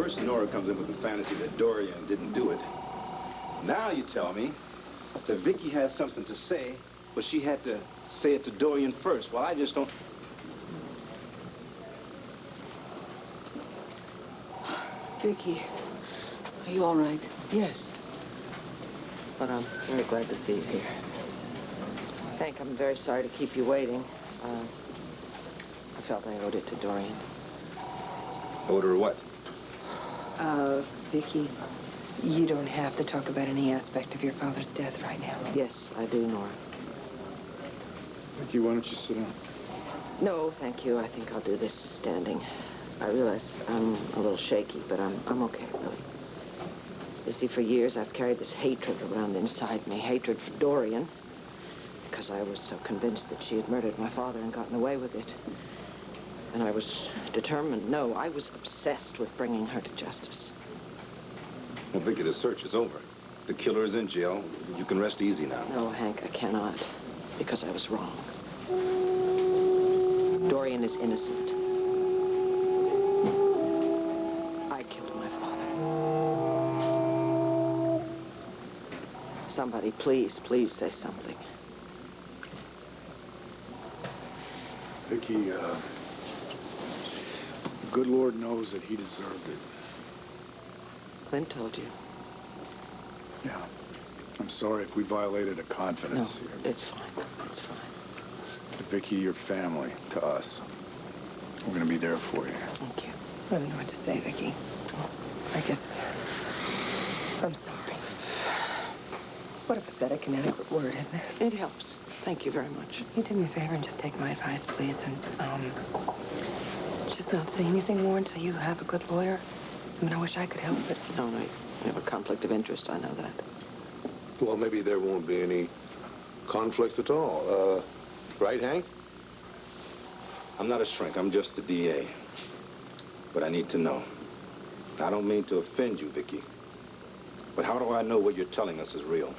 First, Nora comes in with the fantasy that Dorian didn't do it. Now you tell me that Viki has something to say, but she had to say it to Dorian first. Well, I just don't... Viki, are you all right? Yes. But I'm very glad to see you here. Hank, I'm very sorry to keep you waiting. I felt I owed it to Dorian. Owed her what? Viki, you don't have to talk about any aspect of your father's death right now. Yes, I do, Nora. Viki, why don't you sit down? No, thank you. I think I'll do this standing. I realize I'm a little shaky, but I'm okay, really. You see, for years I've carried this hatred around inside me. Hatred for Dorian, because I was so convinced that she had murdered my father and gotten away with it. And I was determined, no, I was obsessed with bringing her to justice. Well, Viki, the search is over. The killer is in jail. You can rest easy now. No, Hank, I cannot, because I was wrong. Dorian is innocent. I killed my father. Somebody, please, please say something. Viki, the good Lord knows that he deserved it. Clint told you. Yeah. I'm sorry if we violated a confidence No, here. it's fine. It's fine. Viki, you're family to us. We're going to be there for you. Thank you. I don't know what to say, Viki. I guess I'm sorry. What a pathetic, inadequate word, isn't it? It helps. Thank you very much. You do me a favor and just take my advice, please, and, just not say anything more until you have a good lawyer. I mean, I wish I could help, but... No, you have a conflict of interest, I know that. Well, maybe there won't be any conflict at all. Right, Hank? I'm not a shrink. I'm just the DA. But I need to know. I don't mean to offend you, Viki. But how do I know what you're telling us is real?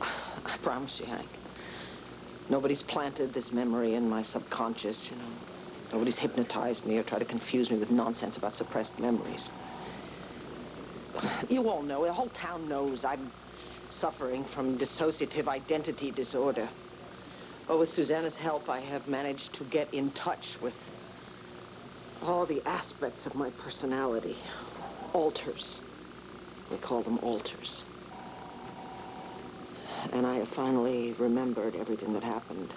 I promise you, Hank. Nobody's planted this memory in my subconscious, you know. Nobody's hypnotized me or tried to confuse me with nonsense about suppressed memories. You all know, the whole town knows I'm suffering from dissociative identity disorder. But with Susanna's help, I have managed to get in touch with all the aspects of my personality. Alters. They call them alters. And I have finally remembered everything that happened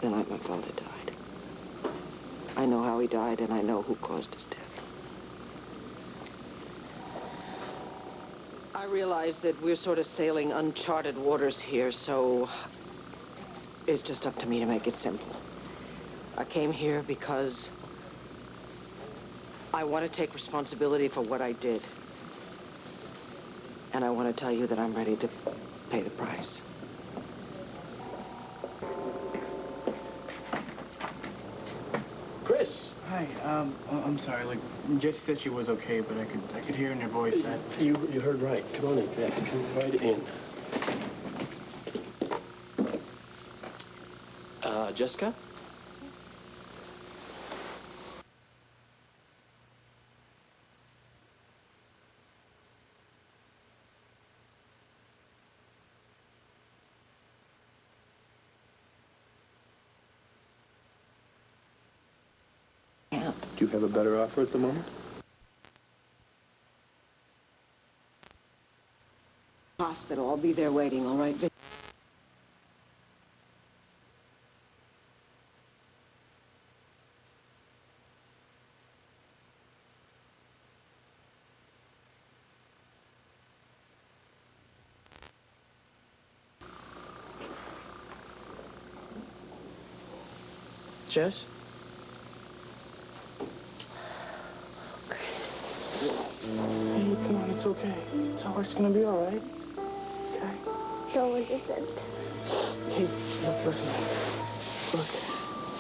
the night my father died. I know how he died, and I know who caused his death. I realize that we're sort of sailing uncharted waters here, so it's just up to me to make it simple. I came here because I want to take responsibility for what I did. And I want to tell you that I'm ready to pay the price. Chris! Hi, I'm sorry, like, Jessie said she was okay, but I could hear in her voice that... You heard right. Come on in, Jack. Come right in. Jessica? Do you have a better offer at the moment? Hospital. I'll be there waiting, all right? Jess? Hey, come on, it's okay. It's always gonna be all right. Okay? No, it isn't. Hey, look, listen. Look,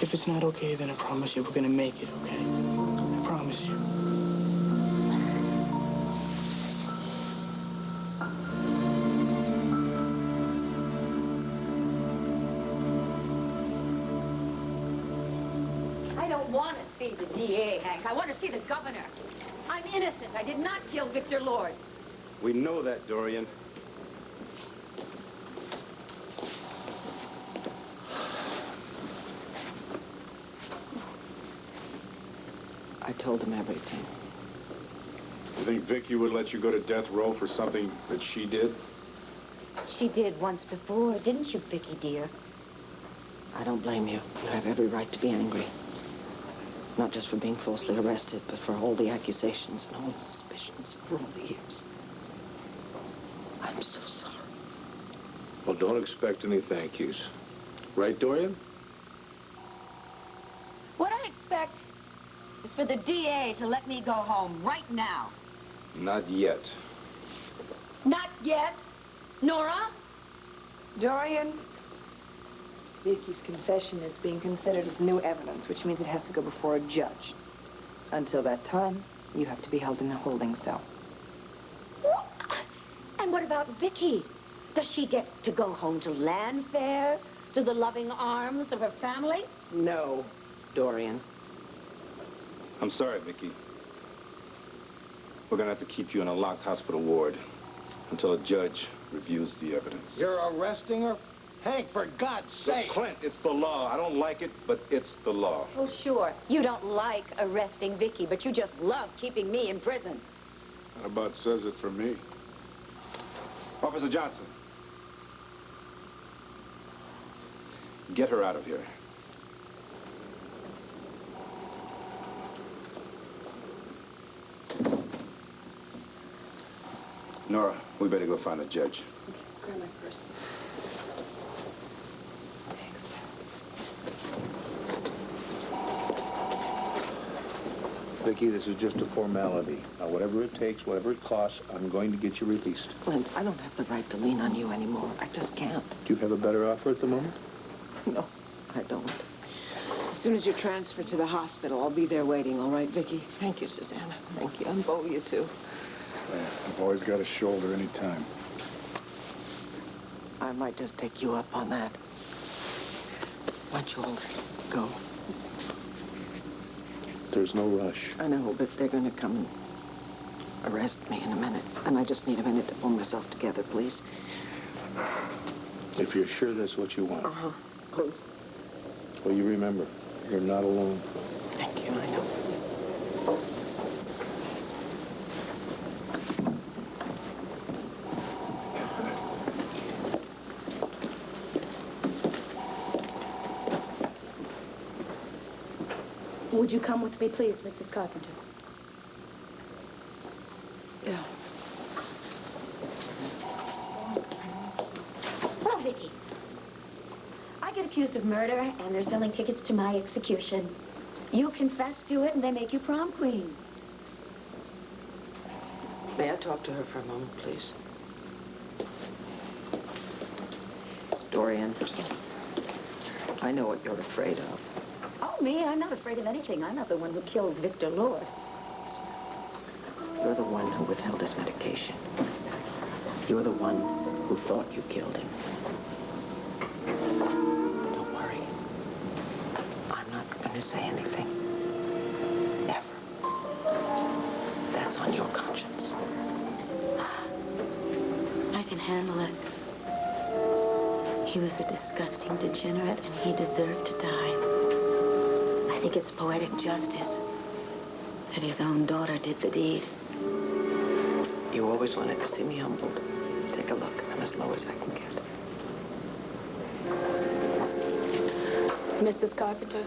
if it's not okay, then I promise you we're gonna make it, okay? I promise you. I don't want to see the DA, Hank. I want to see the governor. I'm innocent. I did not kill Victor Lord. We know that, Dorian. I told him everything. You think Viki would let you go to death row for something that she did? She did once before, didn't you, Viki, dear? I don't blame you. You have every right to be angry. Not just for being falsely arrested, but for all the accusations and all the suspicions for all the years. I'm so sorry. Well, don't expect any thank yous. Right, Dorian? What I expect is for the DA to let me go home right now. Not yet. Not yet. Nora? Dorian, Vicky's confession is being considered as new evidence, which means it has to go before a judge. Until that time, you have to be held in a holding cell. And what about Viki? Does she get to go home to Landfair? To the loving arms of her family? No, Dorian. I'm sorry, Viki. We're gonna have to keep you in a locked hospital ward until a judge reviews the evidence. You're arresting her? Hank, for God's sake! Clint, it's the law. I don't like it, but it's the law. Oh, sure. You don't like arresting Viki, but you just love keeping me in prison. That about says it for me. Officer Johnson. Get her out of here. Nora, we better go find a judge. Grab my purse. Viki, this is just a formality. Now, whatever it takes, whatever it costs, I'm going to get you released. Clint, I don't have the right to lean on you anymore. I just can't. Do you have a better offer at the moment? No, I don't. As soon as you're transferred to the hospital, I'll be there waiting, all right, Viki? Thank you, Susanna. Thank you. And Bo, you too. I've always got a shoulder anytime. I might just take you up on that. Why don't you all go? There's no rush. I know, but they're going to come and arrest me in a minute. And I just need a minute to pull myself together, please. If you're sure that's what you want. Uh-huh. Please. Well, you remember, you're not alone. Thank you, I know. Would you come with me, please, Mrs. Carpenter? Yeah. Well, Viki, I get accused of murder, and they're selling tickets to my execution. You confess to it, and they make you prom queen. May I talk to her for a moment, please? Dorian, I know what you're afraid of. Oh, me? I'm not afraid of anything. I'm not the one who killed Victor Lord. You're the one who withheld his medication. You're the one who thought you killed him. Don't worry. I'm not going to say anything. Ever. That's on your conscience. I can handle it. He was a disgusting degenerate, and he deserved to die. I think it's poetic justice that his own daughter did the deed. You always wanted to see me humbled. Take a look. I'm as low as I can get. Mrs. Carpenter,